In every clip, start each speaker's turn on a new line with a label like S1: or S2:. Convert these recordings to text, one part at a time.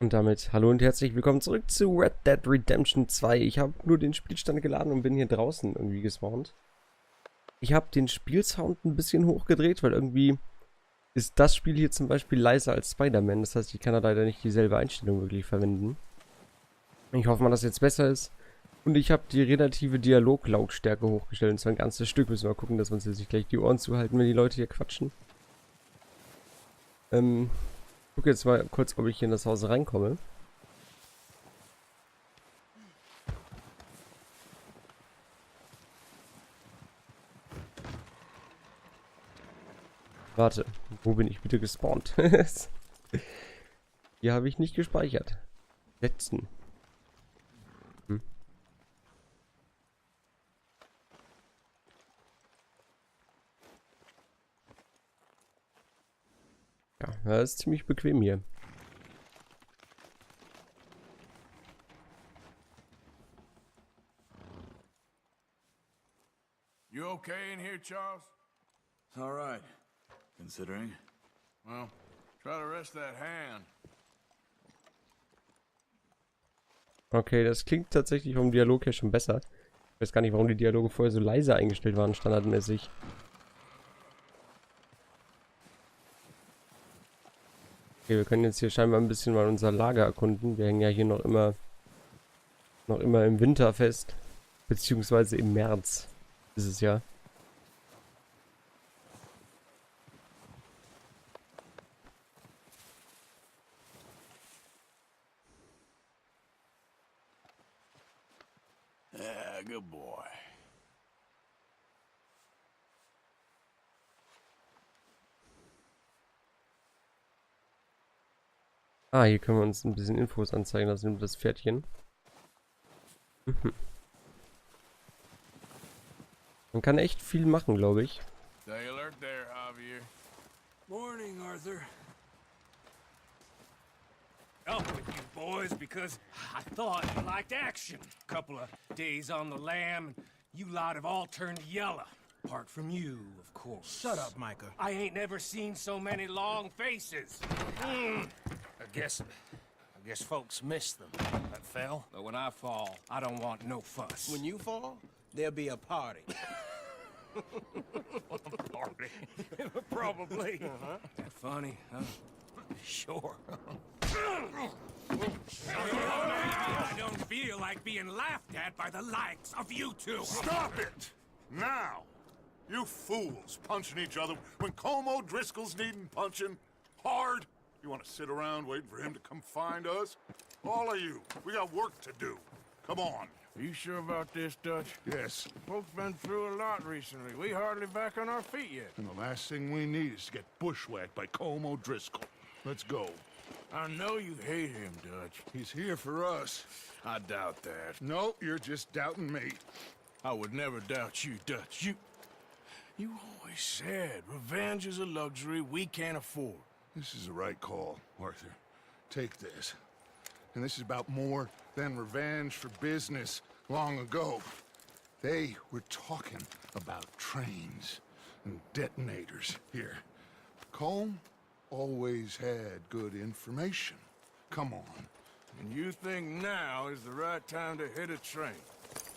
S1: Und damit hallo und herzlich willkommen zurück zu Red Dead Redemption 2. Ich habe nur den Spielstand geladen und bin hier draußen irgendwie gespawnt. Ich habe den Spielsound ein bisschen hochgedreht, weil irgendwie ist das Spiel hier zum Beispiel leiser als Spider-Man. Das heißt, ich kann da leider nicht dieselbe Einstellung wirklich verwenden. Ich hoffe mal, dass jetzt besser ist. Und ich habe die relative Dialoglautstärke hochgestellt. Und zwar ein ganzes Stück. Müssen wir mal gucken, dass wir uns jetzt nicht gleich die Ohren zuhalten, wenn die Leute hier quatschen. Ich gucke jetzt mal kurz, ob ich hier in das Haus reinkomme. Warte, wo bin ich bitte gespawnt? Hier habe ich nicht gespeichert. Setzen. Ja, das ist ziemlich bequem hier.
S2: You okay in here, Charles?
S3: All right, considering.
S2: Well, try to rest that hand.
S1: Okay, das klingt tatsächlich vom Dialog her schon besser. Ich weiß gar nicht, warum die Dialoge vorher so leise eingestellt waren, standardmäßig. Okay, wir können jetzt hier scheinbar ein bisschen mal unser Lager erkunden. Wir hängen ja hier noch immer im Winter fest. Beziehungsweise im März ist es ja.
S2: Yeah, good boy.
S1: Ah, hier können wir uns ein bisschen Infos anzeigen lassen über das Pferdchen. Man kann echt viel machen, glaube ich.
S2: Stay alert there, Javier.
S3: Morning, Arthur.
S4: Up with you boys because I thought you liked action. Couple of days on the lam, and you lot have all turned yellow. Apart from you, of course.
S5: Shut up, Micah.
S4: I ain't never seen so many long faces.
S5: I guess folks miss them. That fell.
S4: But when I fall, I don't want no fuss.
S5: When you fall, there'll be a party.
S4: Party. Probably. That funny, huh?
S5: Sure.
S4: I don't feel like being laughed at by the likes of you two.
S6: Stop it! Now! You fools punching each other when Colm O'Driscoll's needing punching. Hard! You want to sit around waiting for him to come find us? All of you, we got work to do. Come on.
S2: Are you sure about this, Dutch?
S6: Yes.
S2: Folks been through a lot recently. We hardly back on our feet yet.
S6: And the last thing we need is to get bushwhacked by Colm O'Driscoll. Let's go.
S2: I know you hate him, Dutch.
S6: He's here for us.
S2: I doubt that.
S6: No, you're just doubting me.
S2: I would never doubt you, Dutch. You always said revenge is a luxury we can't afford.
S6: This is the right call, Arthur. Take this. And this is about more than revenge for business long ago. They were talking about trains and detonators here. Colm always had good information. Come on.
S2: And you think now is the right time to hit a train?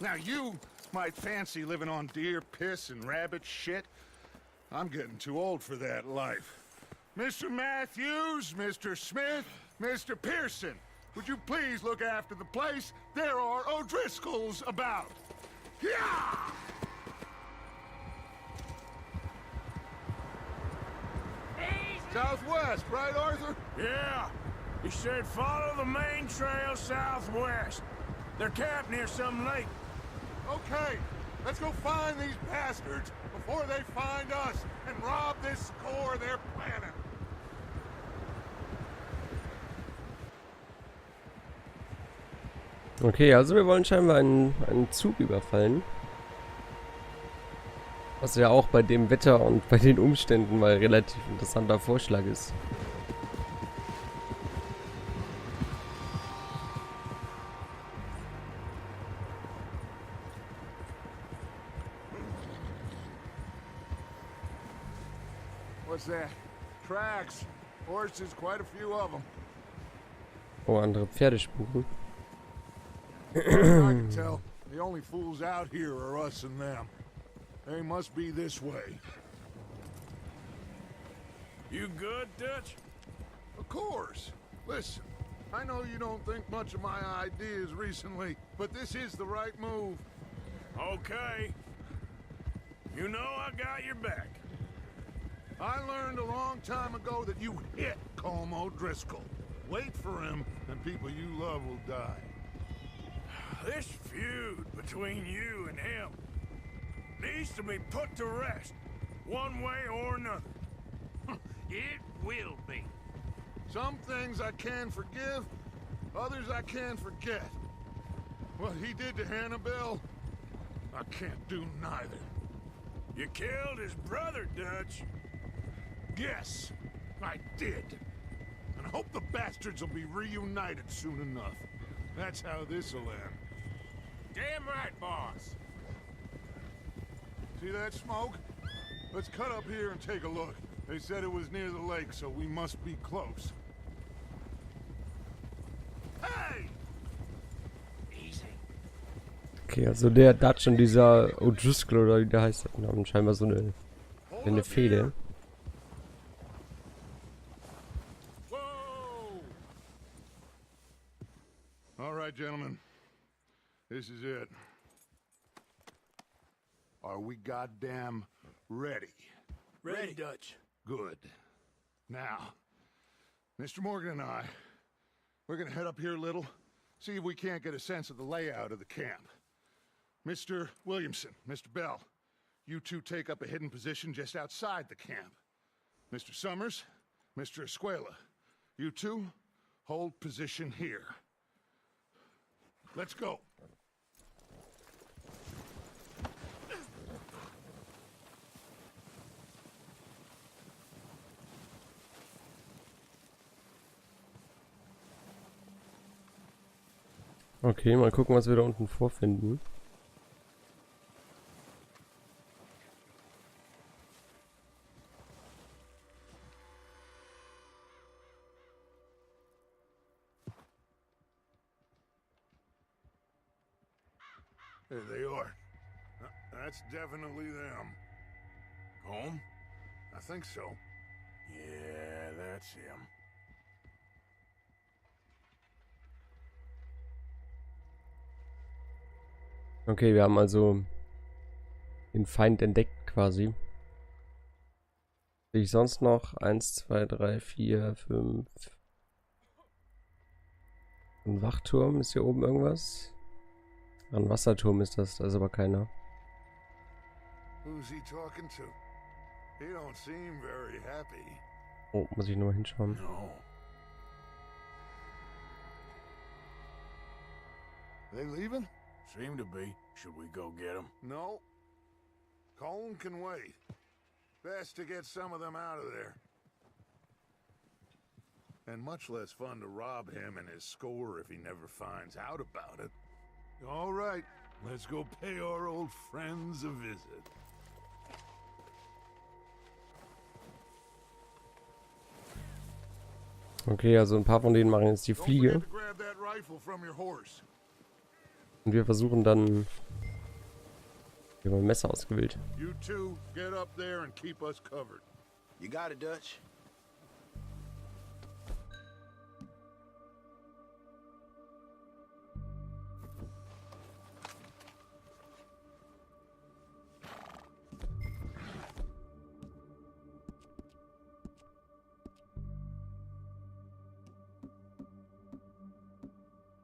S6: Now you might fancy living on deer piss and rabbit shit. I'm getting too old for that life. Mr. Matthews, Mr. Smith, Mr. Pearson, would you please look after the place? There are O'Driscolls about. Yeah! Southwest, right, Arthur?
S2: Yeah. He said follow the main trail southwest. They're camped near some lake.
S6: Okay, let's go find these bastards before they find us and rob this score they're planning.
S1: Okay, also wir wollen scheinbar einen Zug überfallen. Was ja auch bei dem Wetter und bei den Umständen mal relativ interessanter Vorschlag ist.
S6: What's that? Tracks. Horses, quite a few of them.
S1: Oh, andere Pferdespuren.
S6: I can tell the only fools out here are us and them. They must be this way.
S2: You good, Dutch?
S6: Of course. Listen, I know you don't think much of my ideas recently, but this is the right move.
S2: Okay. You know I got your back.
S6: I learned a long time ago that you hit Colm O'Driscoll. Wait for him, and people you love will die.
S2: This feud between you and him needs to be put to rest, one way or another.
S5: It will be.
S6: Some things I can forgive, others I can't forget. What he did to Hannibal, I can't do neither.
S2: You killed his brother, Dutch.
S6: Yes, I did. And I hope the bastards will be reunited soon enough. That's how this'll end.
S5: Damn right, boss.
S6: See that smoke? Let's cut up here and take a look. They said it was near the lake, so we must be close. Hey!
S5: Easy.
S1: Okay, also der Dutch und dieser O'Driscoll oder wie der heißt, haben scheinbar so eine Fehde.
S6: Whoa! All right, gentlemen. This is it. Are we goddamn ready?
S2: Ready, Dutch.
S6: Good. Now, Mr. Morgan and I, we're gonna head up here a little, see if we can't get a sense of the layout of the camp. Mr. Williamson, Mr. Bell, you two take up a hidden position just outside the camp. Mr. Summers, Mr. Escuela, you two hold position here. Let's go.
S1: Okay, mal gucken, was wir da unten vorfinden.
S6: There they are. That's definitely them.
S2: Home?
S6: I think so.
S2: Yeah, that's him.
S1: Okay, wir haben also den Feind entdeckt quasi. Sehe ich sonst noch? 1, 2, 3, 4, 5. Ein Wachturm. Ist hier oben irgendwas? Ein Wasserturm ist das, da ist aber keiner.
S6: Who's he talking to? He don't seem very happy.
S1: Oh, muss ich nur mal hinschauen.
S2: No.
S6: They leaving?
S2: Seem to be. Should we go get him?
S6: No. Colm can wait. Best to get some of them out of there. And much less fun to rob him and his score if he never finds out about it. All right, let's go pay our old friends a visit.
S1: Okay, also ein paar von denen machen jetzt die
S6: Don't
S1: Fliege.
S6: forget to grab that rifle from your horse.
S1: Und wir versuchen dann... Wir haben ein Messer ausgewählt.
S6: You two get up there and keep us covered.
S5: You got it, Dutch.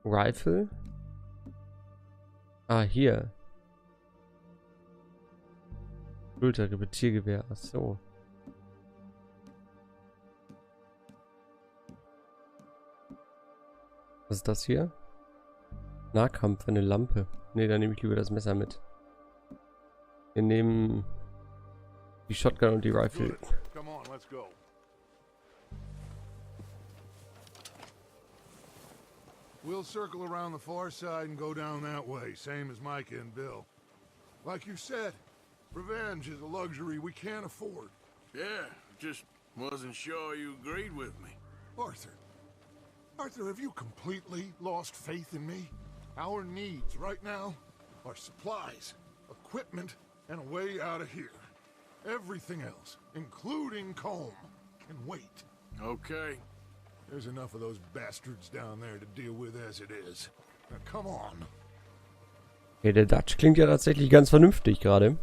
S1: Rifle? Ah, hier. Schulterrepetiergewehr. Ach so. Was ist das hier? Nahkampf, eine Lampe. Ne, dann nehme ich lieber das Messer mit. Wir nehmen die Shotgun und die Rifle.
S6: Good. Come on, let's go. We'll circle around the far side and go down that way, same as Micah and Bill. Like you said, revenge is a luxury we can't afford.
S2: Yeah, just wasn't sure you agreed with me.
S6: Arthur, Arthur, have you completely lost faith in me? Our needs right now are supplies, equipment, and a way out of here. Everything else, including Comb, can wait.
S2: Okay.
S6: There's enough of those bastards down there to deal with as it is. Now come on.
S1: Okay, der Dutch klingt ja tatsächlich ganz vernünftig gerade.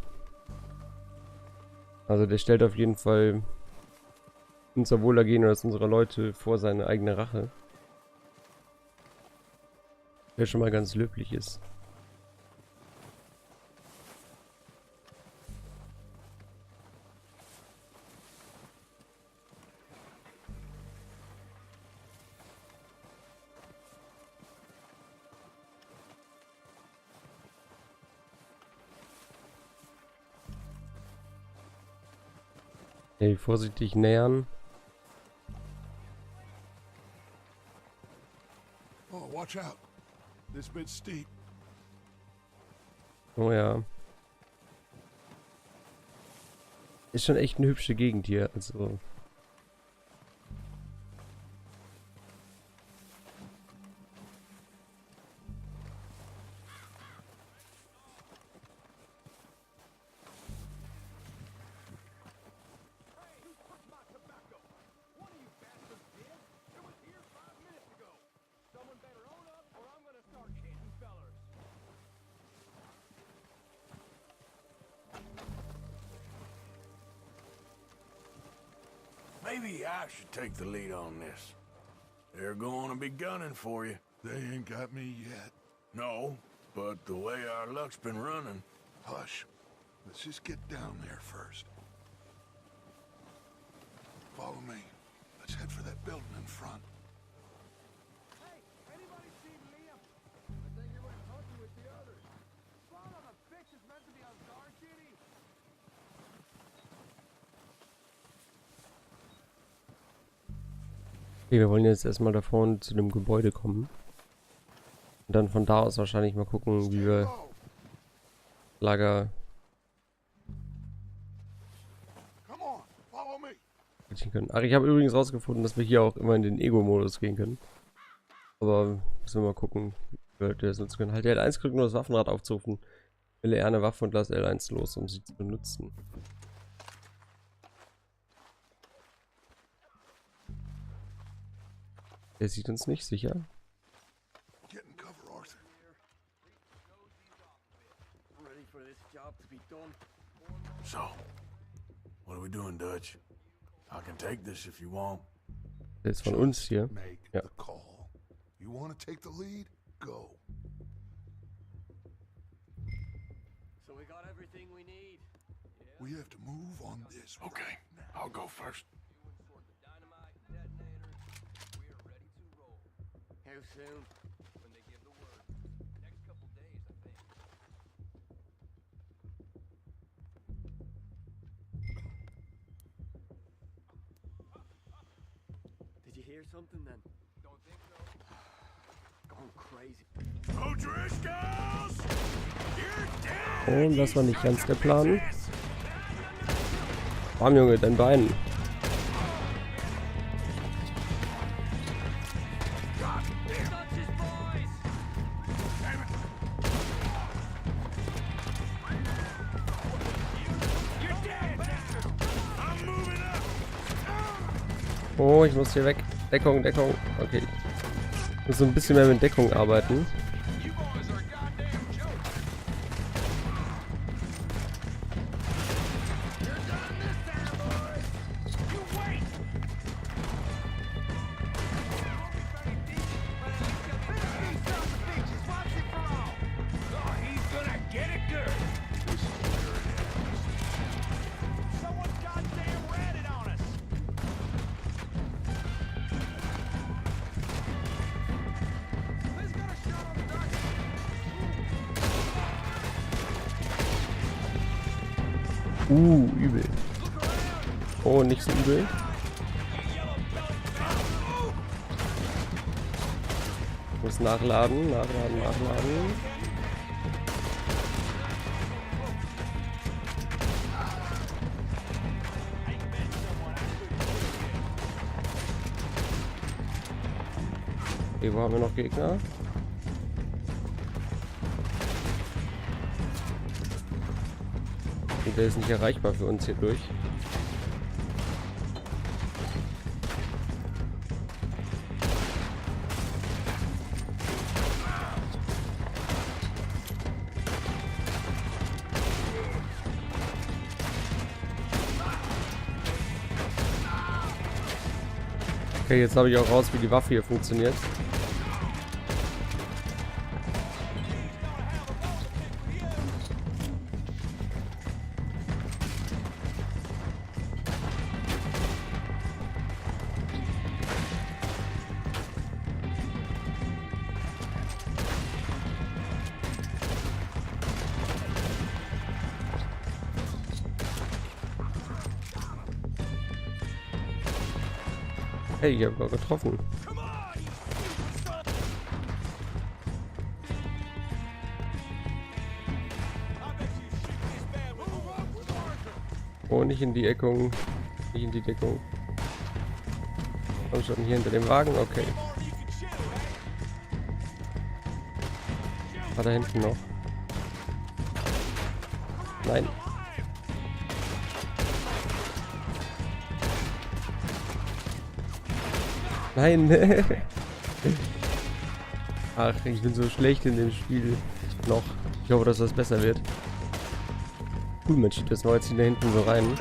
S1: Also der stellt auf jeden Fall unser Wohlergehen oder das unserer Leute vor seine eigene Rache. Der schon mal ganz löblich ist. Okay, vorsichtig nähern.
S6: Oh, watch out. This bit's steep.
S1: Oh ja. Ist schon echt eine hübsche Gegend hier, also.
S2: Maybe I should take the lead on this. They're going to be gunning for you.
S6: They ain't got me yet.
S2: No, but the way our luck's been running.
S6: Hush. Let's just get down there first. Follow me. Let's head for that building in front.
S5: Hey, anybody seen Liam? I think he went hunting with the others. Son of a bitch is meant to be on guard duty.
S1: Okay, wir wollen jetzt erstmal da vorne zu dem Gebäude kommen. Und dann von da aus wahrscheinlich mal gucken, wie wir Lager
S6: Come on, follow me.
S1: erreichen können. Ach, ich habe übrigens rausgefunden, dass wir hier auch immer in den Ego-Modus gehen können. Aber müssen wir mal gucken, wie wir das nutzen können. Halt L1 drücken, um das Waffenrad aufzurufen. Wähle R eine Waffe und lass L1 los, um sie zu benutzen. Der sieht uns nicht sicher.
S6: Get in cover, Arthur.
S5: Ready for this job to be done.
S2: So, what are we doing, Dutch? I can take this if you want.
S1: Der ist von uns hier.
S6: Make
S1: Ja.
S6: the call. You want to take the lead? Go.
S5: So we got everything we need.
S6: We have to move on this.
S2: Okay,
S6: right now.
S2: I'll go first.
S5: Dynamite, detonator. We are ready to roll. How soon? When they give the word. Next couple days, I think. Did you hear something then? Don't think so. Gone crazy.
S2: O'Driscolls! You're dead!
S1: Und das war nicht ganz der Plan. Bam, Junge, dein Bein. Oh, ich muss hier weg. Deckung, Deckung. Okay. Ich muss so ein bisschen mehr mit Deckung arbeiten. Übel. Oh, nicht so übel. Muss nachladen, nachladen, nachladen. Okay, wo haben wir noch Gegner? Und der ist nicht erreichbar für uns hier durch. Okay, jetzt habe ich auch raus, wie die Waffe hier funktioniert. Hey, ich habe getroffen. Oh, nicht in die Deckung. Nicht in die Deckung. Komm schon, hier hinter dem Wagen. Okay. War da hinten noch? Nein. Nein. Ach, ich bin so schlecht in dem Spiel noch. Ich hoffe, dass das besser wird. Cool, man schiebt das mal jetzt hier da hinten so rein.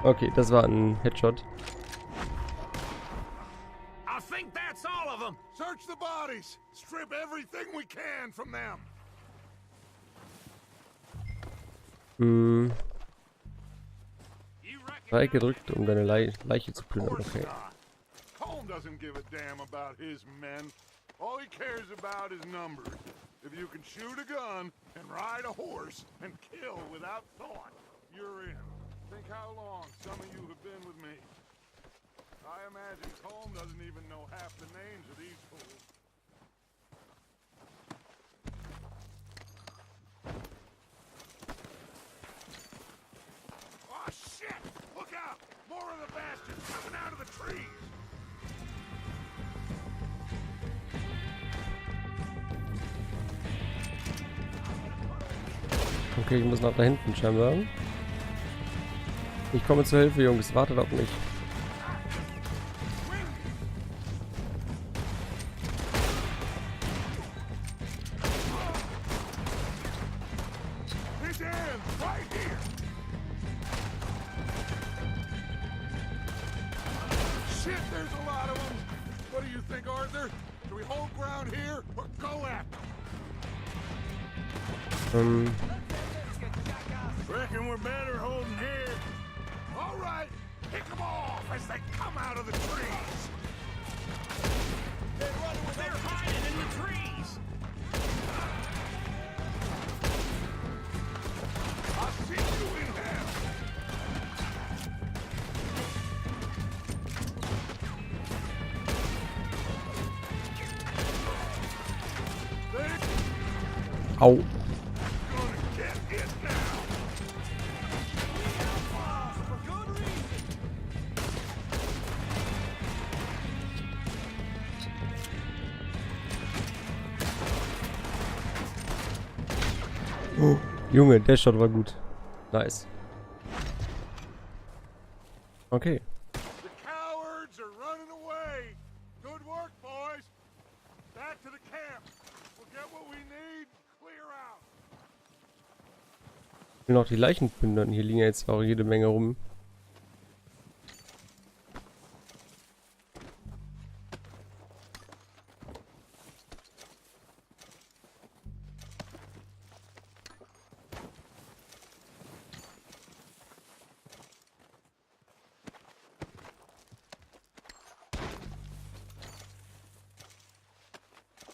S1: Okay, das war ein Headshot.
S2: I think that's all of them.
S6: Search the bodies. Strip everything we can from them.
S1: Dreieck gedrückt, um deine Leiche zu plündern. Okay.
S6: Colm doesn't give a damn about his men. All he cares about is numbers. If you can shoot a gun and ride a horse and kill without thought, you're in. Think how long some of you have been with me. I imagine Colm doesn't even know half the names of these fools. Oh shit! Look out! More of the bastards coming out of the trees!
S1: Okay, ich muss nach da hinten scheinbar. Ich komme zur Hilfe, Jungs. Wartet auf mich.
S6: His hands right here! Shit, there's a lot of them! What do you think, Arthur? Do we hold ground here or go after them?
S2: Reckon we're better holding here.
S6: All right, pick them off as they come out of the trees!
S2: They're hiding in the trees.
S6: I'll see you in hell! They're
S1: Au.
S6: gonna get it now!
S2: For good reason.
S1: Oh, Junge, der Shot war gut. Nice. Okay.
S6: The cowards are running away! Good work, boys! Back to the camp! We'll get what we need, clear out!
S1: Ich will noch die Leichen plündern. Hier liegen ja jetzt auch jede Menge rum.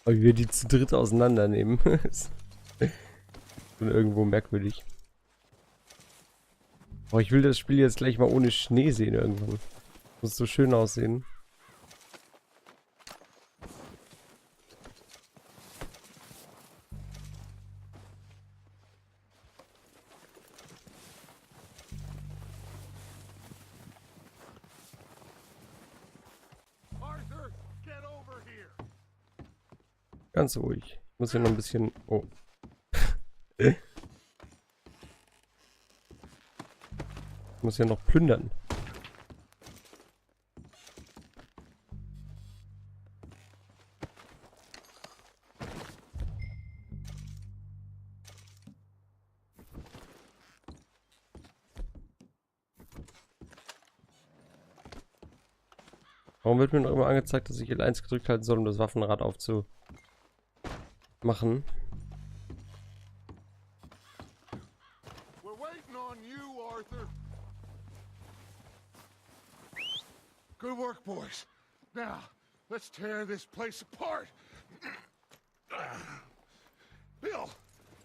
S1: Aber wie wir die zu dritt auseinandernehmen. Ist schon irgendwo merkwürdig. Oh, ich will das Spiel jetzt gleich mal ohne Schnee sehen irgendwann. Muss so schön aussehen. Ganz ruhig. Ich muss hier noch ein bisschen... Oh. Ich muss ja noch plündern. Warum wird mir noch immer angezeigt, dass ich L1 gedrückt halten soll, um das Waffenrad aufzumachen?
S6: We're waiting on you, Arthur. Good work, boys. Now, let's tear this place apart. Bill,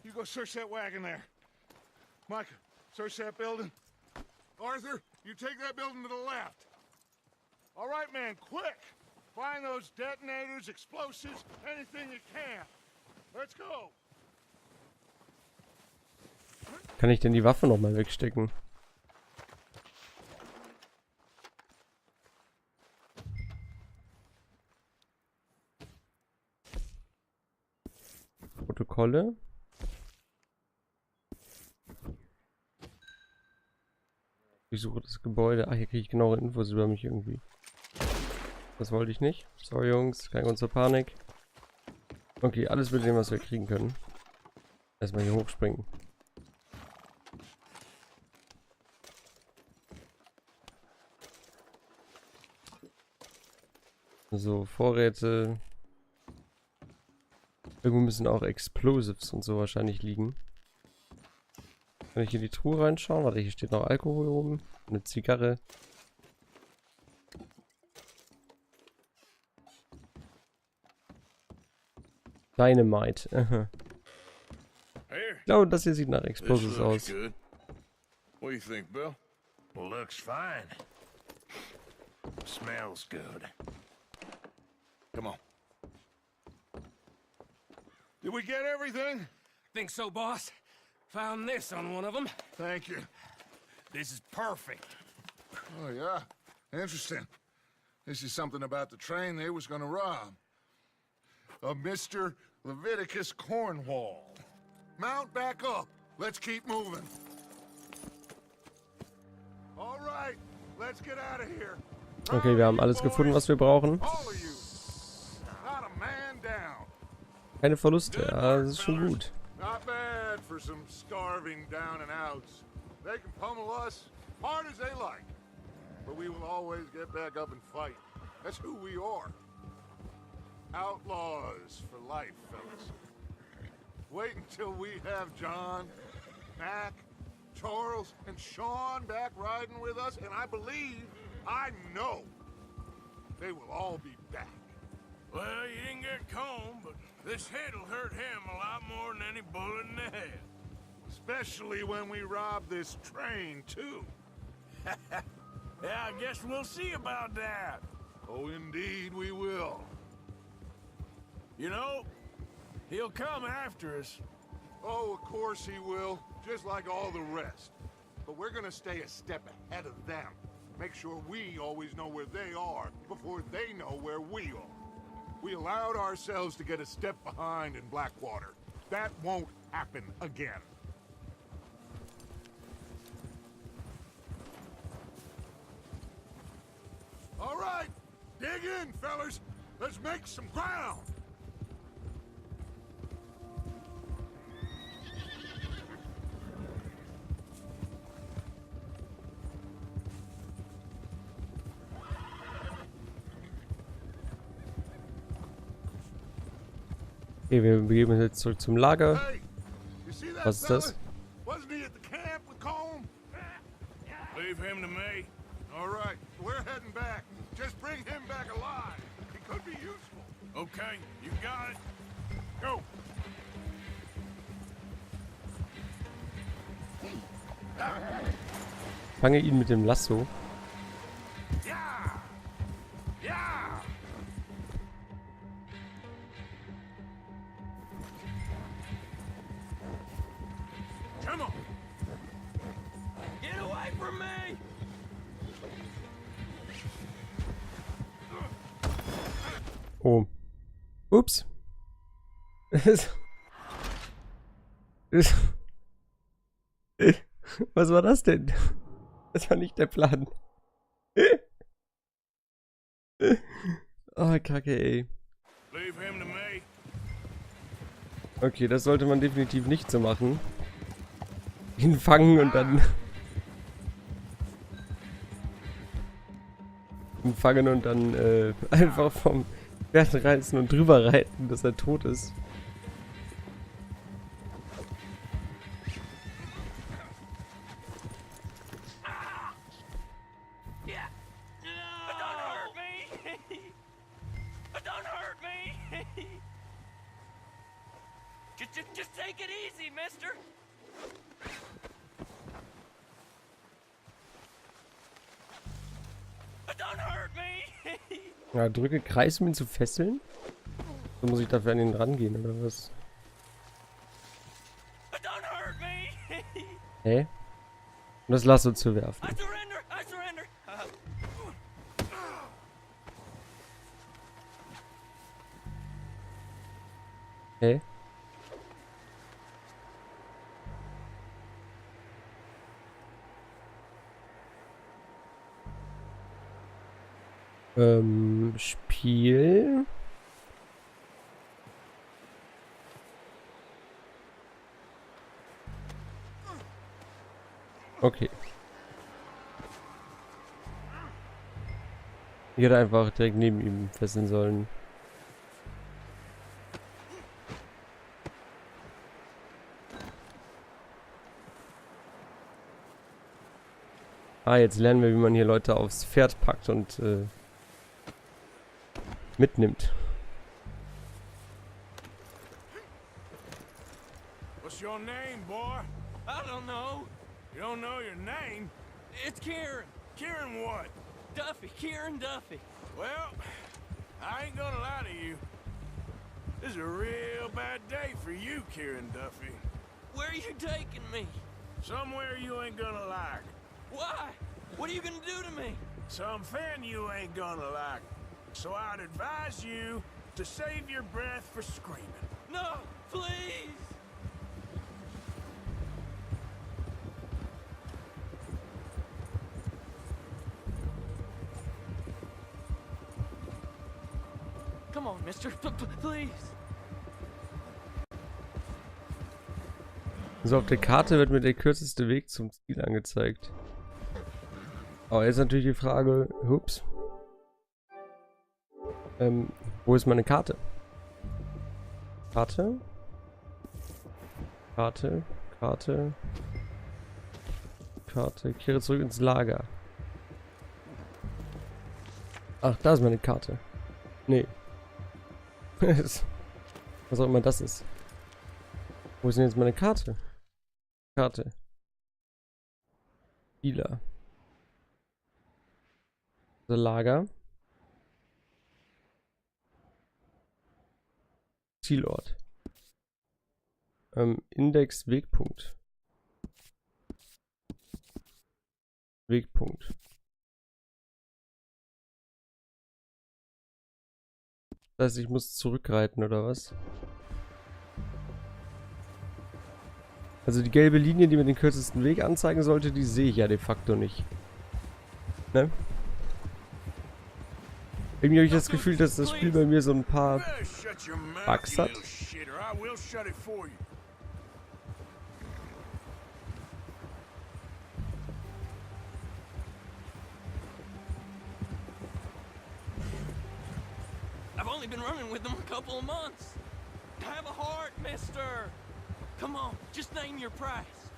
S6: you go search that wagon there. Micah, search that building. Arthur, you take that building to the left. All right, man, quick! Find those detonators, explosives, anything you can. Let's go!
S1: Kann ich denn die Waffe nochmal wegstecken? Protokolle. Ich suche das Gebäude. Ach, hier kriege ich genauere Infos über mich irgendwie. Das wollte ich nicht. Sorry, Jungs. Kein Grund zur Panik. Okay, alles mit dem, was wir kriegen können. Erstmal hier hochspringen. So, Vorräte. Irgendwo müssen auch Explosives und so wahrscheinlich liegen. Kann ich in die Truhe reinschauen? Warte, hier steht noch Alkohol oben. Eine Zigarre. Dynamite. Aha. Ich glaube, das hier sieht nach Explosives aus.
S3: Good. What do you think, Bill?
S2: Looks fine. Smells good.
S3: Come on.
S6: Did we get everything?
S4: Think so, boss? Found this on one of them.
S6: Thank you.
S2: This is perfect.
S6: Oh, yeah? Interesting. This is something about the train they was gonna rob. A Mr. Leviticus Cornwall. Mount back up. Let's keep moving. All right, let's get out of here.
S1: Okay, wir haben alles gefunden, was wir brauchen.
S6: All of you. Not a man down.
S1: Keine Verluste, ja, das ist schon gut.
S6: Not bad for some starving down and outs. They can pummel us hard as they like. But we will always get back up and fight. That's who we are. Outlaws for life, fellas. Wait until we have John, Mac, Charles, and Sean back riding with us, and I believe, I know, they will all be back.
S2: Well, you didn't get Combe, but this hit'll hurt him a lot more than any bullet in the head.
S6: Especially when we rob this train, too.
S2: Yeah, I guess we'll see about that.
S6: Oh, indeed we will.
S2: You know, he'll come after us.
S6: Oh, of course he will, just like all the rest. But we're gonna stay a step ahead of them. Make sure we always know where they are before they know where we are. We allowed ourselves to get a step behind in Blackwater. That won't happen again. All right, dig in, fellas. Let's make some ground.
S1: Okay, wir begeben uns jetzt zurück zum Lager.
S6: Hey, you see that
S1: Was ist
S6: fella?
S1: das?
S6: Wasn't he at the camp with Combe?
S2: Leave him to me.
S6: All right, we're heading back. Just bring him back alive. He could be useful.
S2: Okay, you got it. Go.
S1: Fange ihn mit dem Lasso.
S2: Yeah. Yeah. Come on.
S4: Get away from me!
S1: Oh. Ups. Was war das denn? Das war nicht der Plan. Oh, Kacke, ey.
S2: Leave him to me.
S1: Okay, das sollte man definitiv nicht so machen. Ihn fangen und dann... ihn fangen und dann einfach vom Pferd reißen und drüber reiten, dass er tot ist.
S5: Just take it easy, mister. Don't hurt me.
S1: Ja, drücke Kreis, um ihn zu fesseln. So muss ich dafür an ihn rangehen, oder was?
S5: Don't hurt me.
S1: Hä? Und das Lasso zu werfen.
S5: I surrender. I surrender.
S1: Hä? Spiel. Okay. Ich hätte einfach direkt neben ihm fesseln sollen. Ah, jetzt lernen wir, wie man hier Leute aufs Pferd packt und mitnimmt.
S2: What's your name, boy?
S5: I don't know.
S2: You don't know your name?
S5: It's Kieran.
S2: Kieran what?
S5: Duffy. Kieran Duffy.
S2: Well, I ain't gonna lie to you. This is a real bad day for you, Kieran Duffy.
S5: Where are you taking me?
S2: Somewhere you ain't gonna like.
S5: Why? What are you gonna do to me?
S2: Something you ain't gonna like. So I'd advise you to save your breath for screaming.
S5: No, please. Come on, mister. Please.
S1: So, auf der Karte wird mir der kürzeste Weg zum Ziel angezeigt. Aber jetzt natürlich die Frage, ups. Wo ist meine Karte? Karte? Karte? Karte? Karte? Kehre zurück ins Lager. Ach, da ist meine Karte. Nee. Was auch immer das ist. Wo ist denn jetzt meine Karte? Karte. Spieler. Das Lager. Zielort. Index Wegpunkt. Wegpunkt. Das heißt, ich muss zurückreiten, oder was? Also die gelbe Linie, die mir den kürzesten Weg anzeigen sollte, die sehe ich ja de facto nicht. Ne? Irgendwie habe ich das Gefühl, dass das Spiel bei mir so ein paar Bugs hat.
S5: I've only been running with them a couple of months. Have a heart, mister. Come on, just name your price.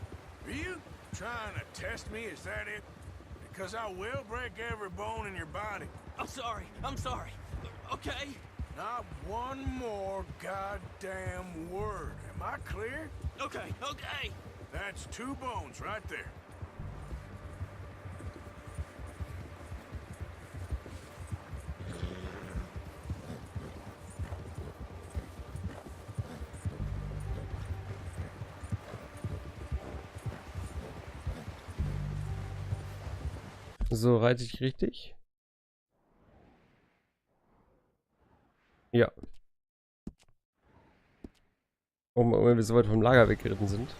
S2: Are you trying to test me? Is that it? Because I will break every bone in your body.
S5: I'm sorry. Okay?
S2: Not one more goddamn word. Am I clear?
S5: Okay.
S2: That's 2 bones right there.
S1: So, reite ich richtig? Ja. Wenn wir so weit vom Lager weggeritten sind.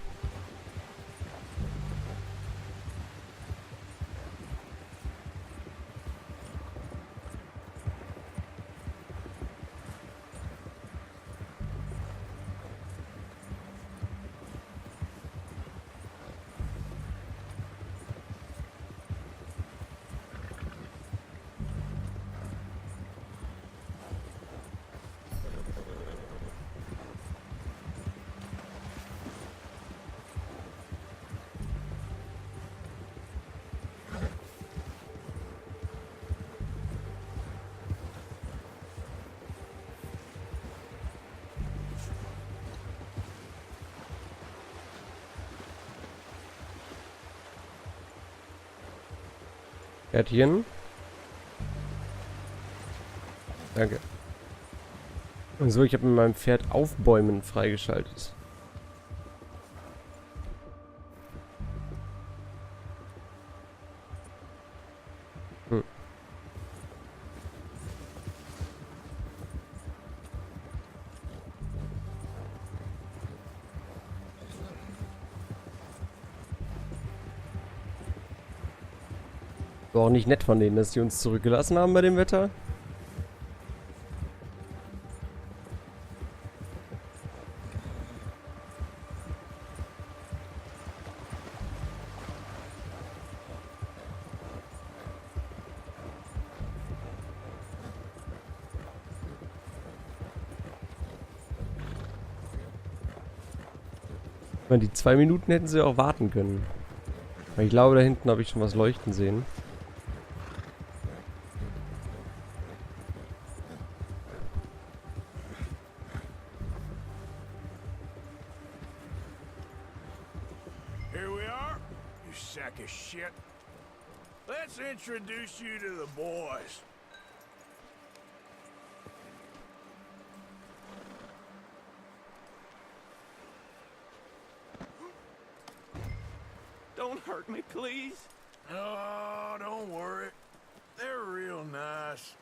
S1: Kärtchen. Danke. So, ich habe mit meinem Pferd Aufbäumen freigeschaltet. War auch nicht nett von denen, dass die uns zurückgelassen haben bei dem Wetter. Ich meine, die 2 Minuten hätten sie auch warten können. Aber ich glaube, da hinten habe ich schon was leuchten sehen.
S2: Here we are, you sack of shit. Let's introduce you to the boys.
S5: Don't hurt me, please.
S2: Oh, don't worry. They're real nice.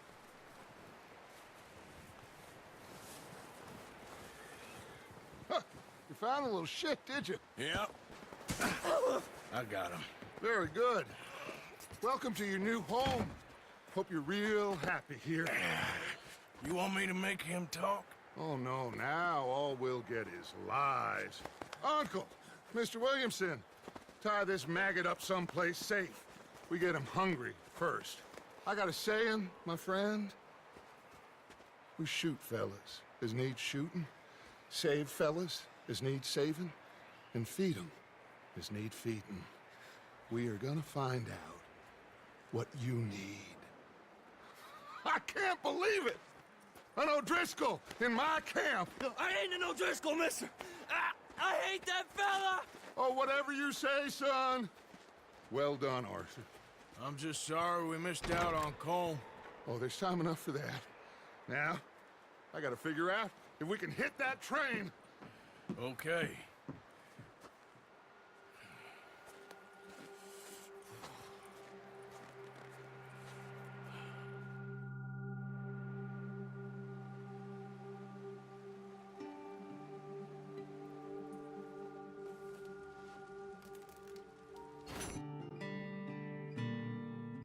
S6: Huh, you found a little shit, did you?
S2: Yep. I got him.
S6: Very good. Welcome to your new home. Hope you're real happy here.
S2: You want me to make him talk?
S6: Oh, no, now all we'll get is lies. Uncle, Mr. Williamson, tie this maggot up someplace safe. We get him hungry first. I got a saying, my friend. We shoot fellas as need shooting, save fellas as need saving, and feed 'em as need feeding. We are gonna find out what you need. I can't believe it! An O'Driscoll in my camp!
S4: I ain't an O'Driscoll, mister! I hate that fella!
S6: Oh, whatever you say, son. Well done, Arthur.
S2: I'm just sorry we missed out on Colm.
S6: Oh, there's time enough for that. Now, I gotta figure out if we can hit that train.
S2: Okay.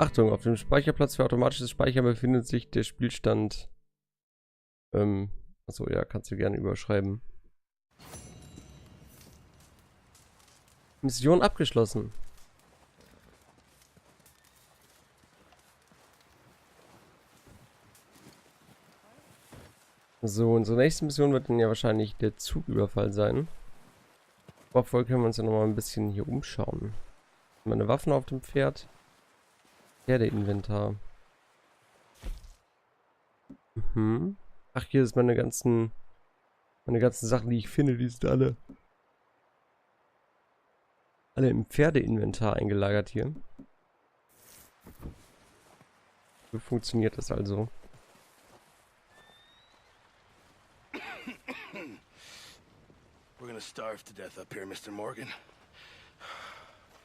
S1: Achtung, auf dem Speicherplatz für automatisches Speichern befindet sich der Spielstand. Achso, ja, kannst du gerne überschreiben. Mission abgeschlossen. So, unsere nächste Mission wird dann ja wahrscheinlich der Zugüberfall sein. Aber vorher können wir uns ja nochmal ein bisschen hier umschauen. Meine Waffen auf dem Pferd. Pferdeinventar. Mhm. Ach, hier ist meine ganzen Sachen, die ich finde, die sind alle im Pferdeinventar eingelagert hier. So funktioniert das also.
S3: We're gonna starve to death up here, Mr. Morgan.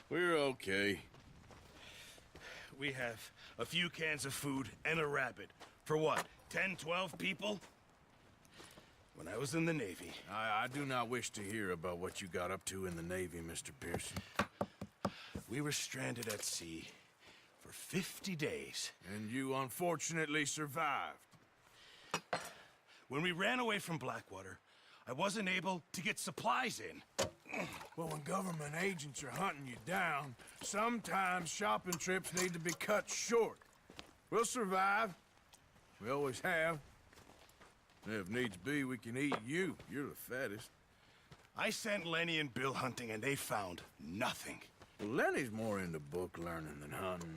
S2: We're okay.
S3: We have a few cans of food and a rabbit. For what, 10, 12 people? when I was in the Navy.
S2: I do not wish to hear about what you got up to in the Navy, Mr. Pearson.
S3: We were stranded at sea for 50 days.
S2: And you unfortunately survived.
S3: When we ran away from Blackwater, I wasn't able to get supplies in.
S2: Well, when government agents are hunting you down, sometimes shopping trips need to be cut short. We'll survive. We always have. If needs be, we can eat you. You're the fattest.
S3: I sent Lenny and Bill hunting, and they found nothing.
S2: Well, Lenny's more into book learning than hunting.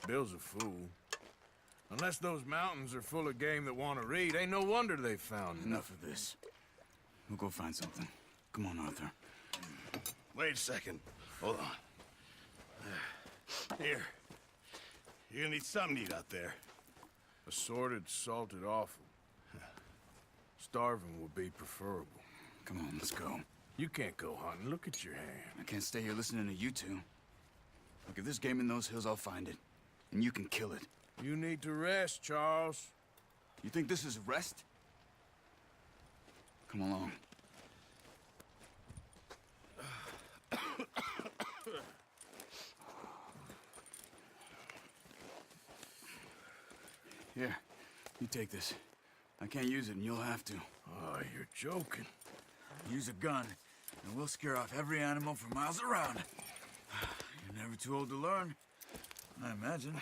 S2: Bill's a fool. Unless those mountains are full of game that want to read, ain't no wonder they found
S7: Enough of this. We'll go find something. Come on, Arthur.
S3: Wait a second. Hold on. Here. You're gonna need something to eat out there.
S2: Assorted, salted offal. Starving would be preferable.
S7: Come on, let's go.
S2: You can't go hunting. Look at your hand.
S7: I can't stay here listening to you two. Look, if there's game in those hills, I'll find it. And you can kill it.
S2: You need to rest, Charles.
S7: You think this is rest? Come along. Here, you take this. I can't use it, and you'll have to.
S2: Oh, you're joking.
S7: Use a gun, and we'll scare off every animal for miles around. You're never too old to learn, I imagine.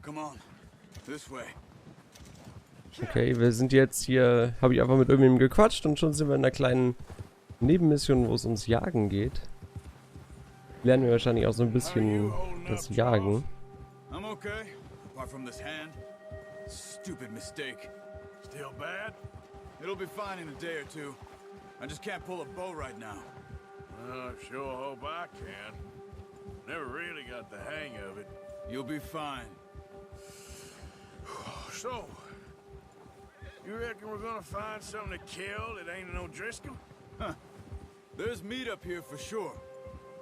S7: Come on, this way.
S1: Okay, wir sind jetzt hier, habe ich einfach mit irgendjemandem gequatscht und schon sind wir in einer kleinen Nebenmission, wo es ums Jagen geht. Lernen wir wahrscheinlich auch so ein bisschen das Jagen.
S7: I'm okay, apart from this hand. Stupid mistake.
S2: Still bad?
S7: It'll be fine in a day or two. I just can't pull a bow right now.
S2: Sure hope I can. Never really got the hang of it.
S7: You'll be fine.
S2: So, you reckon we're gonna find something to kill that ain't no Driscoll?
S7: Huh. There's meat up here for sure.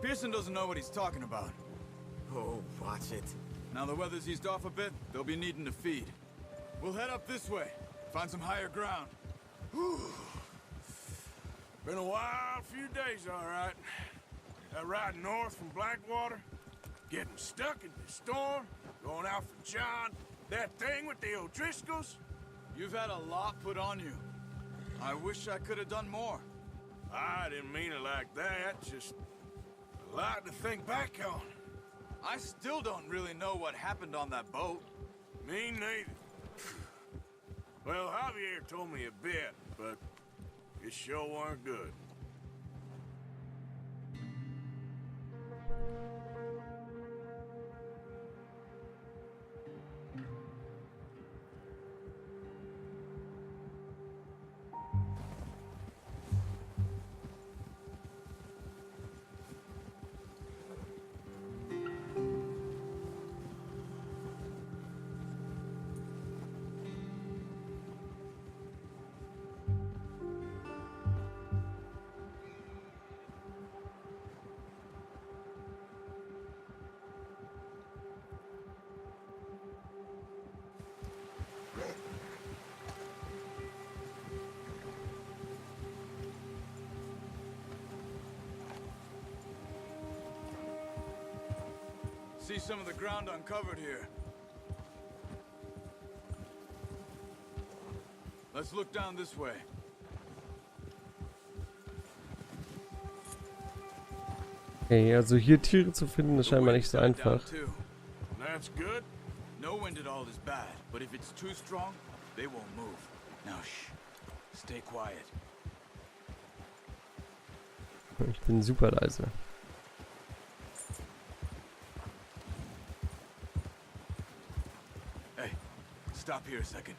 S7: Pearson doesn't know what he's talking about.
S5: Oh, watch it.
S7: Now the weather's eased off a bit, they'll be needing to feed. We'll head up this way, find some higher ground.
S2: Whew. Been a wild few days, all right. That ride north from Blackwater, getting stuck in the storm, going out for John, that thing with the O'Driscolls.
S7: You've had a lot put on you. I wish I could have done more.
S2: I didn't mean it like that, just a lot to think back on.
S7: I still don't really know what happened on that boat.
S2: Me neither. Well, Javier told me a bit, but it sure weren't good.
S7: See some of the ground uncovered here. Let's look down this way.
S1: Okay, also hier Tiere zu finden, ist scheinbar nicht so einfach.
S2: That's good.
S7: No wind at all is bad, but if it's too strong, they won't move. Now shh. Stay quiet.
S1: Ich bin super leise.
S7: Hey, stop here a second.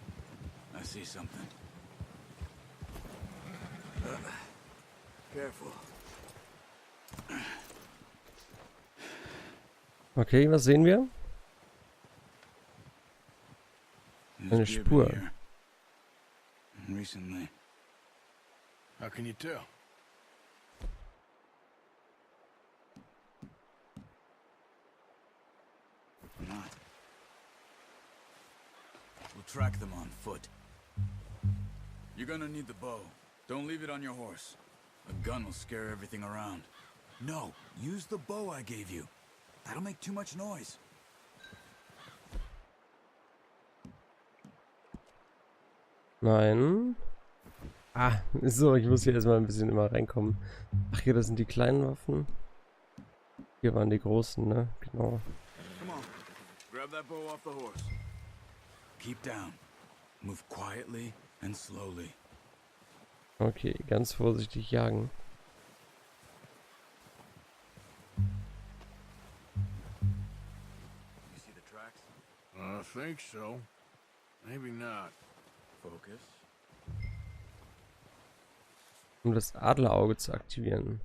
S7: I see something. Careful.
S1: Okay, was sehen wir? Eine
S7: There's beer
S1: Spur.
S7: been here. Recently.
S2: How can you tell?
S7: Not. We'll track them on foot. You're gonna need the bow. Don't leave it on your horse. A gun will scare everything around. No, use the bow I gave you. That'll make too much noise.
S1: Nein. Ah, so, ich muss hier erstmal ein bisschen immer reinkommen. Ach, hier, das sind die kleinen Waffen. Hier waren die großen, ne? Genau.
S7: Come on, grab that bow off the horse. Keep down. Move quietly and slowly.
S1: Okay, ganz vorsichtig jagen.
S7: You see the tracks?
S2: I think so. Maybe not.
S7: Focus.
S1: Um das Adlerauge zu aktivieren.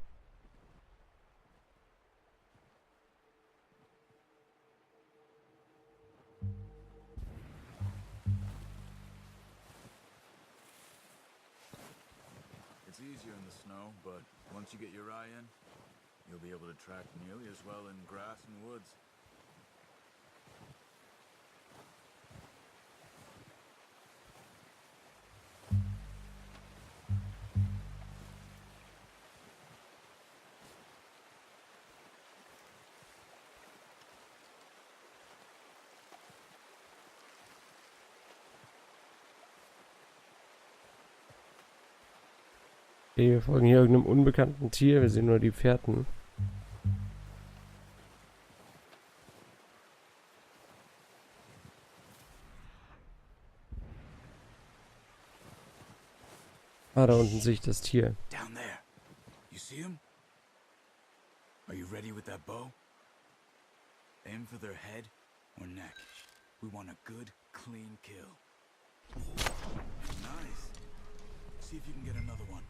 S7: It's easier in the snow, but once you get your eye in, you'll be able to track nearly as well in grass and woods.
S1: Okay, wir folgen hier irgendeinem unbekannten Tier. Wir sehen nur die Fährten. Ah, da unten sehe ich das Tier.
S7: Down there. You see him? Are you ready with that bow? Aim for their head or neck. We want a good, clean kill. Nice. See if you can get another one.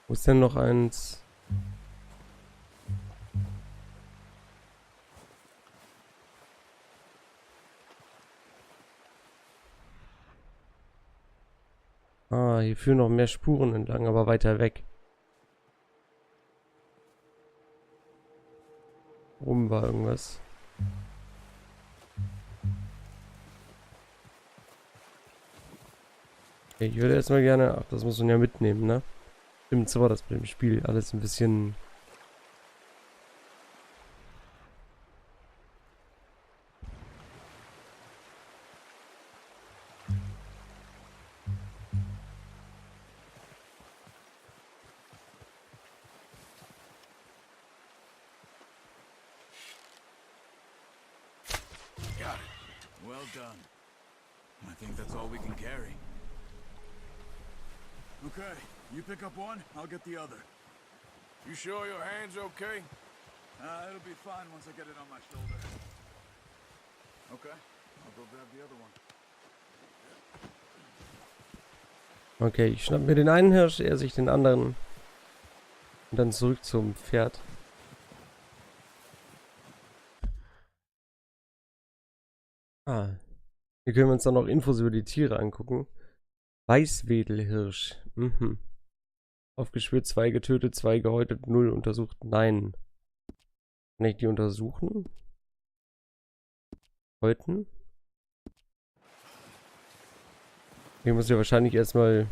S1: Wo ist denn noch eins? Ah, hier führen noch mehr Spuren entlang, aber weiter weg. Oben war irgendwas. Okay, ich würde erstmal gerne... Ach, das muss man ja mitnehmen, ne? Stimmt, so war das mit dem Spiel. Alles ein bisschen...
S7: Got it. Well done. I think that's all we can carry. Okay, you pick up one, I'll get the other.
S2: You sure your hand's okay?
S7: It'll be fine once I get it on my shoulder. Okay, I'll go grab the other one.
S1: Okay, ich schnapp mir den einen Hirsch, er sich den anderen. Und dann zurück zum Pferd. Ah. Hier können wir uns dann noch Infos über die Tiere angucken. Weißwedelhirsch. Mhm. Aufgespürt, 2 getötet, 2 gehäutet, 0 untersucht. Nein. Kann ich die untersuchen? Häuten? Ich muss ja wahrscheinlich erstmal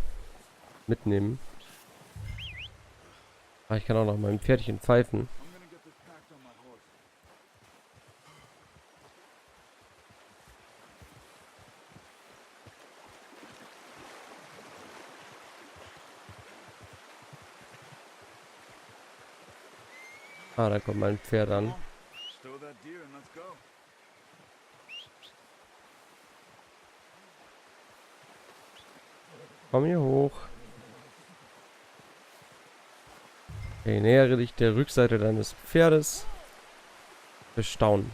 S1: mitnehmen. Ah, ich kann auch noch mal ein Pferdchen pfeifen.
S7: I'm gonna get this packed on my horse.
S1: Ah, da kommt mein Pferd an.
S7: Stow that deer and let's go.
S1: Komm hier hoch. Okay, nähere dich der Rückseite deines Pferdes. Bestaunen.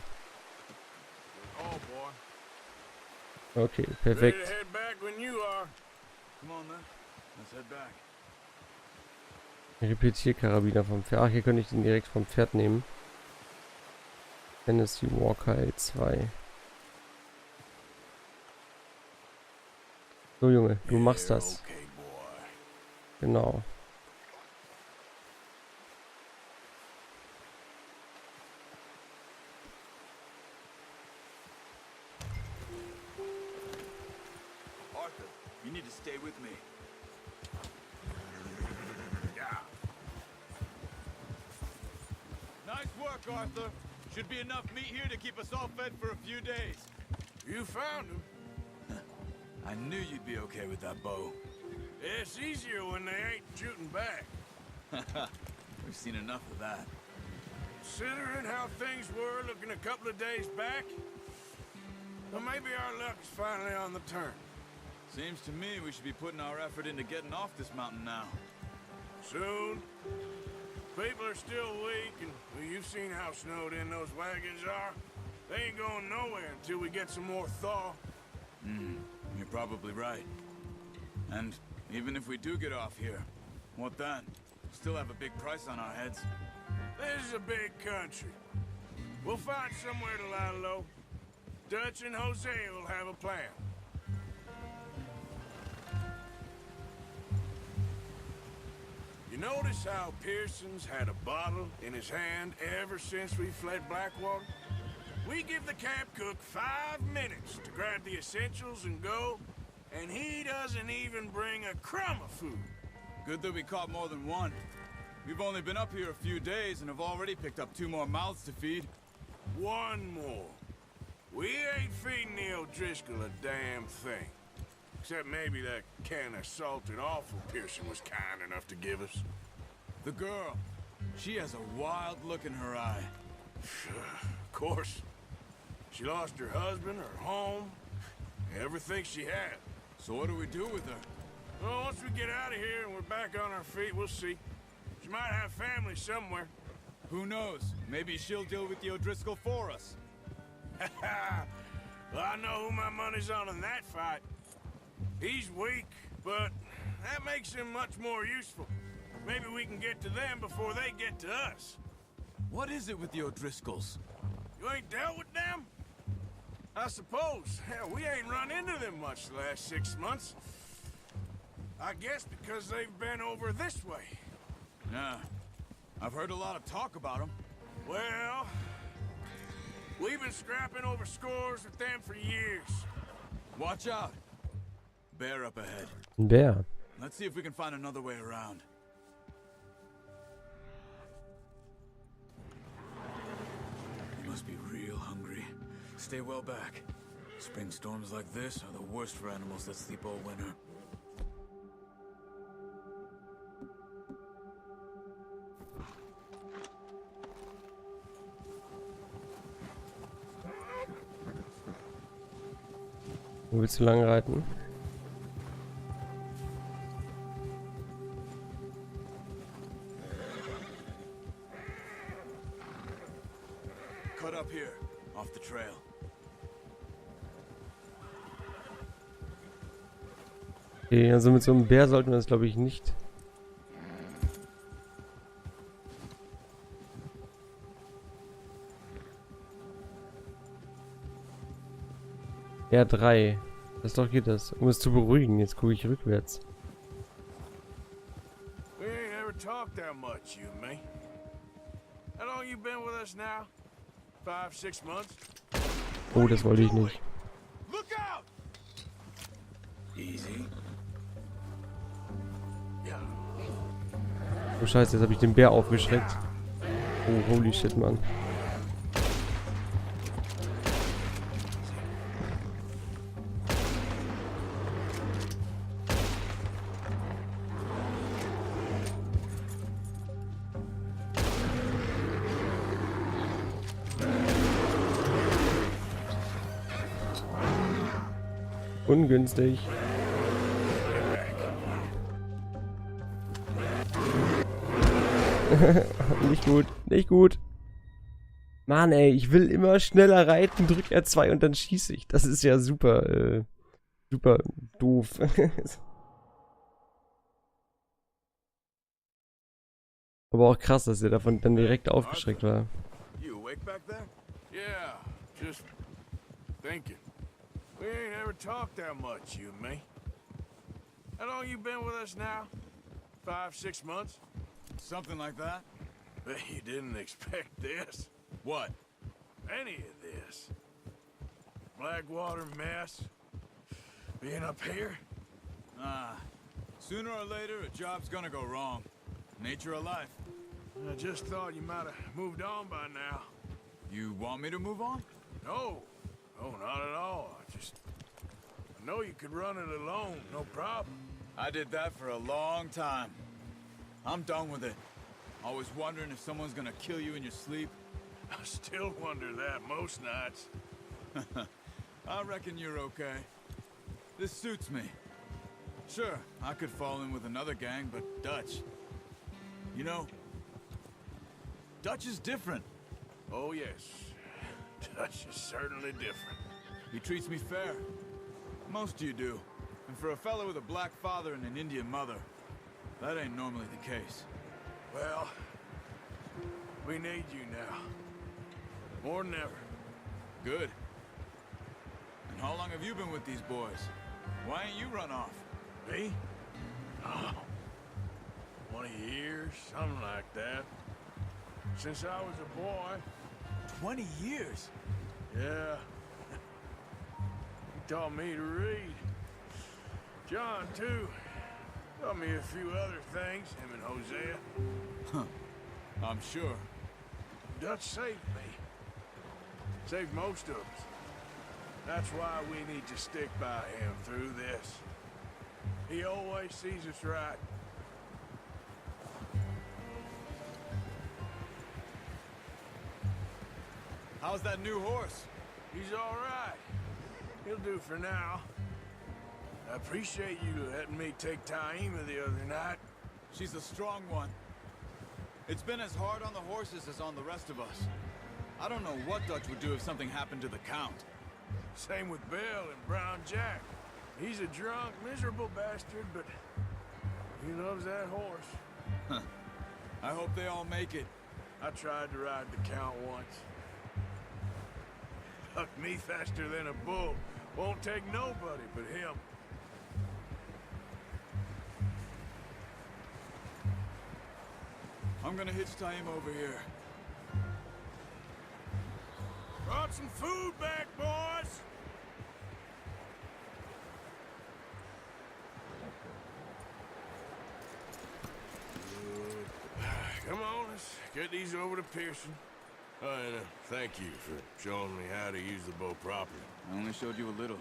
S2: Oh, boy.
S1: Okay,
S2: Ready to
S1: perfekt.
S2: head back when you are.
S7: Come on then, let's head back.
S1: Repetierkarabiner vom Pferd. Ach, hier könnte ich den direkt vom Pferd nehmen. Tennessee Walker L2. So, Junge, du machst das.
S2: Okay, boy.
S1: Genau.
S7: Arthur, you need to stay with me.
S2: Yeah.
S7: Nice work, Arthur. Should be enough meat here to keep us all fed for a few days.
S2: You found him.
S7: I knew you'd be okay with that bow.
S2: It's easier when they ain't shooting back.
S7: We've seen enough of that.
S2: Considering how things were looking a couple of days back, well, maybe our luck is finally on the turn.
S7: Seems to me we should be putting our effort into getting off this mountain now.
S2: Soon. People are still weak, and well, you've seen how snowed in those wagons are. They ain't going nowhere until we get some more thaw.
S7: You're probably right. And even if we do get off here, what then? Still have a big price on our heads.
S2: This is a big country. We'll find somewhere to lie low. Dutch and Jose will have a plan. You notice how Pearson's had a bottle in his hand ever since we fled Blackwater? We give the camp cook 5 minutes to grab the essentials and go, and he doesn't even bring a crumb of food.
S7: Good that we caught more than one. We've only been up here a few days and have already picked up 2 more mouths to feed.
S2: One more. We ain't feeding the O'Driscoll a damn thing. Except maybe that can of salted offal Pearson was kind enough to give us.
S7: The girl. She has a wild look in her eye.
S2: Of course. She lost her husband, her home, everything she had.
S7: So what do we do with her?
S2: Well, once we get out of here and we're back on our feet, we'll see. She might have family somewhere.
S7: Who knows? Maybe she'll deal with the O'Driscoll for us.
S2: Well, I know who my money's on in that fight. He's weak, but that makes him much more useful. Maybe we can get to them before they get to us.
S7: What is it with the O'Driscolls?
S2: You ain't dealt with them? I suppose. Hell, we ain't run into them much the last 6 months. I guess because they've been over this way.
S7: Yeah. I've heard a lot of talk about them.
S2: Well, we've been scrapping over scores with them for years.
S7: Watch out. Bear up ahead.
S1: Bär.
S7: Let's see if we can find another way around. You must be real hungry. Stay well back. Spring storms like this are the worst for animals that sleep all winter.
S1: Wo willst du lang reiten?
S7: Cut up here, off the trail.
S1: Okay, also mit so einem Bär sollten wir das, glaube ich, nicht. R3. Das ist doch hier das. Um es zu beruhigen, jetzt gucke ich rückwärts.
S2: We ain't ever talked that much, you and me. How long you been with us now? 5, 6 months?
S1: Oh, das wollte ich nicht.
S2: Look out!
S7: Easy.
S2: Yeah.
S1: Oh Scheiße, jetzt habe ich den Bär aufgeschreckt. Oh, holy shit, Mann. Ungünstig. Nicht gut, nicht gut. Mann, ey, ich will immer schneller reiten, drück R2 und dann schieße ich. Das ist ja super, super doof. Aber auch krass, dass er davon dann direkt aufgeschreckt war.
S7: You awake back there?
S2: Yeah, just thinking. We ain't ever talked that much, you and me. How long you been with us now? 5, 6 months?
S7: Something like that.
S2: Bet you didn't expect this.
S7: What?
S2: Any of this. Blackwater mess. Being up here?
S7: Sooner or later, a job's gonna go wrong. Nature of life.
S2: I just thought you might have moved on by now.
S7: You want me to move on?
S2: No. No, not at all. I know you could run it alone, no problem.
S7: I did that for a long time. I'm done with it. Always wondering if someone's gonna kill you in your sleep.
S2: I still wonder that most nights.
S7: I reckon you're okay. This suits me. Sure, I could fall in with another gang, but Dutch... You know, Dutch is different.
S2: Oh, yes. Dutch is certainly different.
S7: He treats me fair. Most of you do. And for a fellow with a black father and an Indian mother, that ain't normally the case.
S2: Well, we need you now. More than ever.
S7: Good. And how long have you been with these boys? Why ain't you run off?
S2: Me? Oh, 20 years, something like that. Since I was a boy.
S7: 20 years?
S2: Yeah. He taught me to read. John, too. Taught me a few other things, him and Hosea.
S7: Huh. I'm sure.
S2: Dutch saved me. Saved most of us. That's why we need to stick by him through this. He always sees us right.
S7: How's that new horse?
S2: He's all right. He'll do for now. I appreciate you letting me take Taima the other night.
S7: She's a strong one. It's been as hard on the horses as on the rest of us. I don't know what Dutch would do if something happened to the Count.
S2: Same with Bill and Brown Jack. He's a drunk, miserable bastard, but he loves that horse.
S7: I hope they all make it.
S2: I tried to ride the Count once. Bucked me faster than a bull. Won't take nobody but him.
S7: I'm gonna hitch Taima over here.
S2: Brought some food back, boys! Come on, let's get these over to Pearson. Oh, and thank you for showing me how to use the bow properly.
S7: I only showed you a little.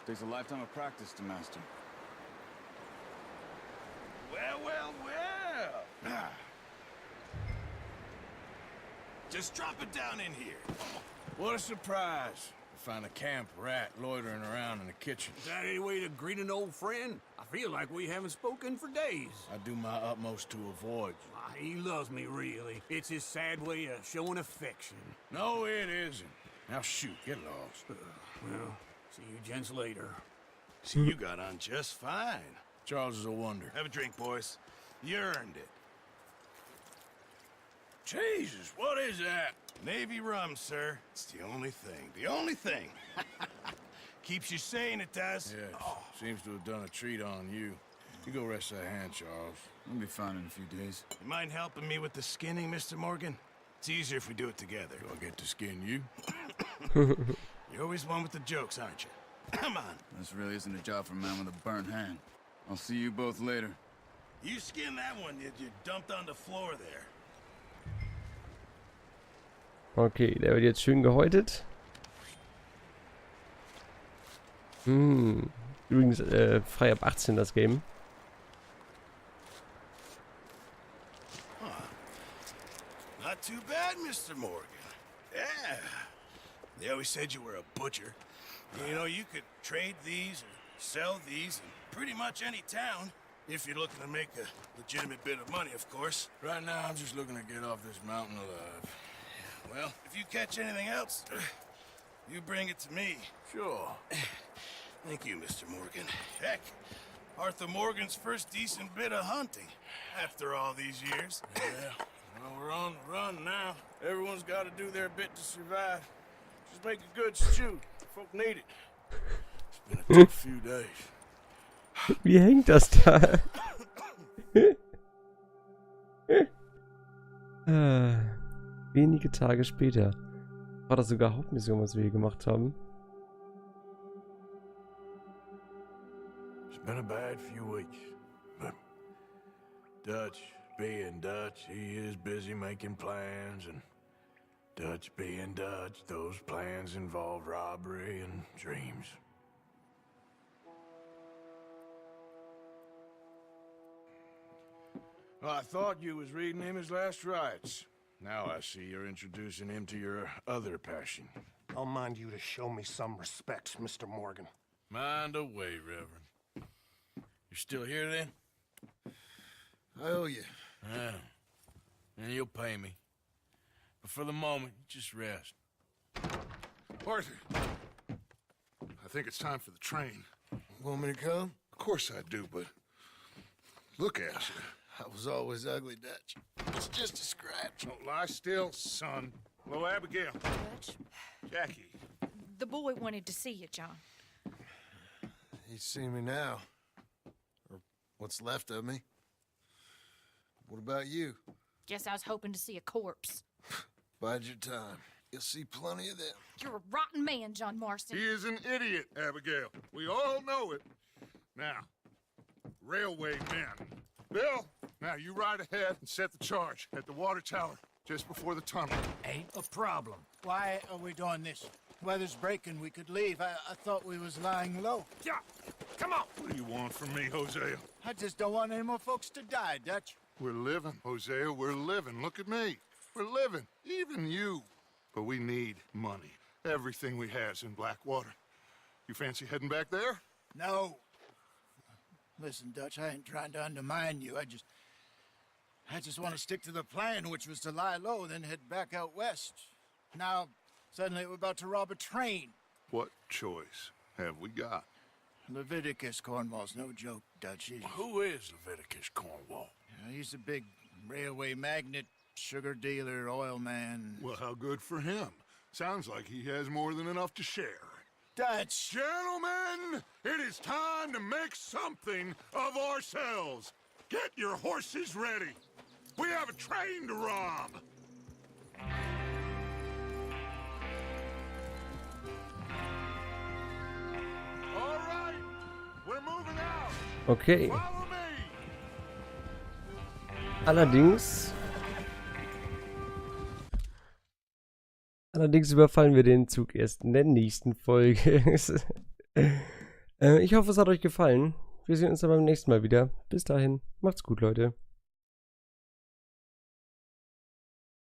S7: Takes a lifetime of practice to master.
S2: Well, well, well!
S3: Just drop it down in here.
S2: What a surprise. To find a camp rat loitering around in the kitchen.
S4: Is that any way to greet an old friend? I feel like we haven't spoken for days.
S2: I do my utmost to avoid you.
S4: He loves me, really. It's his sad way of showing affection.
S2: No, it isn't. Now shoot, get lost.
S4: Well, see you gents later.
S3: See, you got on just fine.
S2: Charles is a wonder.
S3: Have a drink, boys. You earned it.
S2: Jesus, what is that?
S3: Navy rum, sir. It's the only thing. The only thing. Keeps you sane, it does.
S2: Yes, seems to have done a treat on you. You go rest that hand, Charles.
S7: We'll be fine in a few days.
S3: You mind helping me with the skinning, Mr. Morgan? It's easier if we do it together.
S2: Do I get to skin you?
S3: You're always one with the jokes, aren't you? Come on.
S7: This really isn't a job for a man with a burnt hand. I'll see you both later.
S3: You skin that one that you dumped on the floor there.
S1: Okay, der wird jetzt schön gehäutet. Übrigens frei ab 18 das Game.
S3: Not too bad, Mr. Morgan. Yeah. They always said you were a butcher. You know, you could trade these or sell these in pretty much any town. If you're looking to make a legitimate bit of money, of course.
S2: Right now, I'm just looking to get off this mountain alive.
S3: Well, if you catch anything else, you bring it to me.
S2: Sure.
S3: Thank you, Mr. Morgan. Heck, Arthur Morgan's first decent bit of hunting. after all these years.
S2: Yeah, well, we're on the run now. Everyone's got to do their bit to survive. Just make a good stew. Folk need it. It's been a tough few days.
S1: Wie hängt das da? Wenige Tage später. War das sogar Hauptmission, was wir hier gemacht haben?
S2: It's been a bad few weeks, but Dutch being Dutch, he is busy making plans, and Dutch being Dutch, those plans involve robbery and dreams. Well, I thought you was reading him his last rites. Now I see you're introducing him to your other passion.
S8: I'll mind you to show me some respect, Mr. Morgan.
S2: Mind away, Reverend. You're still here then?
S3: I owe you.
S2: Yeah. And you'll pay me. But for the moment, just rest.
S6: Arthur, I think it's time for the train.
S3: Want me to come?
S6: Of course I do, but look at you.
S3: I was always ugly, Dutch. It's just a scratch.
S6: Don't lie still, son. Hello, Abigail.
S9: Dutch,
S6: Jackie.
S9: the boy wanted to see you, John.
S3: He's seen me now. Or what's left of me. What about you?
S9: Guess I was hoping to see a corpse.
S3: Bide your time. You'll see plenty of them.
S9: You're a rotten man, John Marston.
S6: He is an idiot, Abigail. We all know it. Now, railway men. Bill, now you ride ahead and set the charge at the water tower just before the tunnel.
S10: Ain't a problem. Why are we doing this? Weather's breaking. We could leave. I thought we was lying low.
S2: Yeah, come on.
S6: What do you want from me, Hosea?
S10: I just don't want any more folks to die, Dutch.
S6: We're living, Hosea. We're living. Look at me. We're living. Even you. But we need money. Everything we has in Blackwater. You fancy heading back there?
S10: No. Listen, Dutch, I ain't trying to undermine you. I just want to stick to the plan, which was to lie low, then head back out west. Now, suddenly we're about to rob a train.
S6: What choice have we got?
S10: Leviticus Cornwall's no joke, Dutch.
S2: Who is Leviticus Cornwall?
S10: He's a big railway magnate, sugar dealer, oil man.
S6: Well, how good for him. Sounds like he has more than enough to share.
S10: Dutch!
S6: Gentlemen, it is time to make something of ourselves. Get your horses ready. We have a train to rob. All right, we're moving out.
S1: Okay.
S6: Follow me.
S1: Allerdings überfallen wir den Zug erst in der nächsten Folge. Ich hoffe, es hat euch gefallen. Wir sehen uns dann beim nächsten Mal wieder. Bis dahin, macht's gut, Leute.